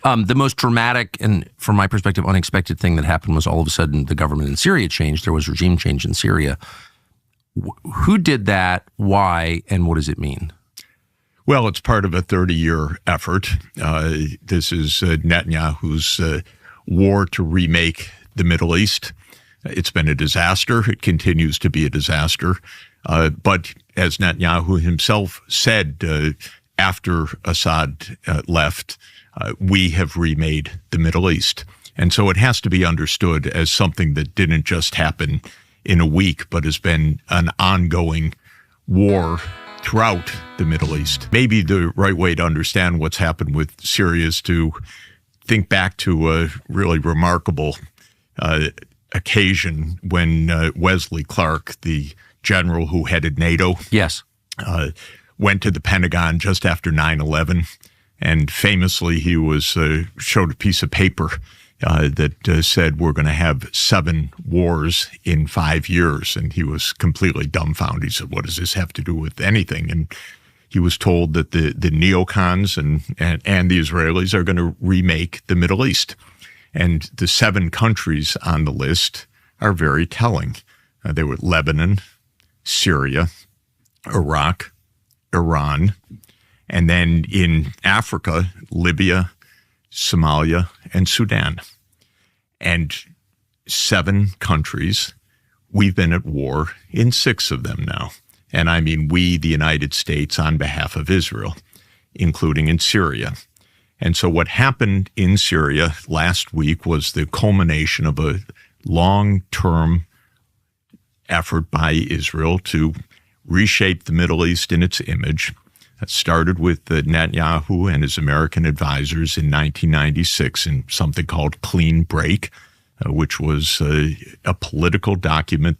So the most dramatic and, from my perspective, unexpected thing that happened was all of a sudden the government in Syria changed. There was regime change in Syria. Who did that? Why? And what does it mean? Well, it's part of a 30-year effort. This is Netanyahu's war to remake the Middle East. It's been a disaster. It continues to be a disaster. But as Netanyahu himself said after Assad left, we have remade the Middle East. And so it has to be understood as something that didn't just happen in a week, but has been an ongoing war throughout the Middle East. Maybe the right way to understand what's happened with Syria is to think back to a really remarkable occasion when Wesley Clark, the general who headed NATO, yes, went to the Pentagon just after 9/11, and famously he was showed a piece of paper that said we're going to have 7 wars in 5 years, and he was completely dumbfounded. He said, "What does this have to do with anything?" And he was told that the neocons and the Israelis are going to remake the Middle East. And the 7 countries on the list are very telling. They were Lebanon, Syria, Iraq, Iran, and then in Africa, Libya, Somalia, and Sudan. And 7 countries, we've been at war in 6 of them now. And I mean we, the United States, on behalf of Israel, including in Syria. And so what happened in Syria last week was the culmination of a long-term effort by Israel to reshape the Middle East in its image. That started with Netanyahu and his American advisors in 1996 in something called Clean Break, which was a political document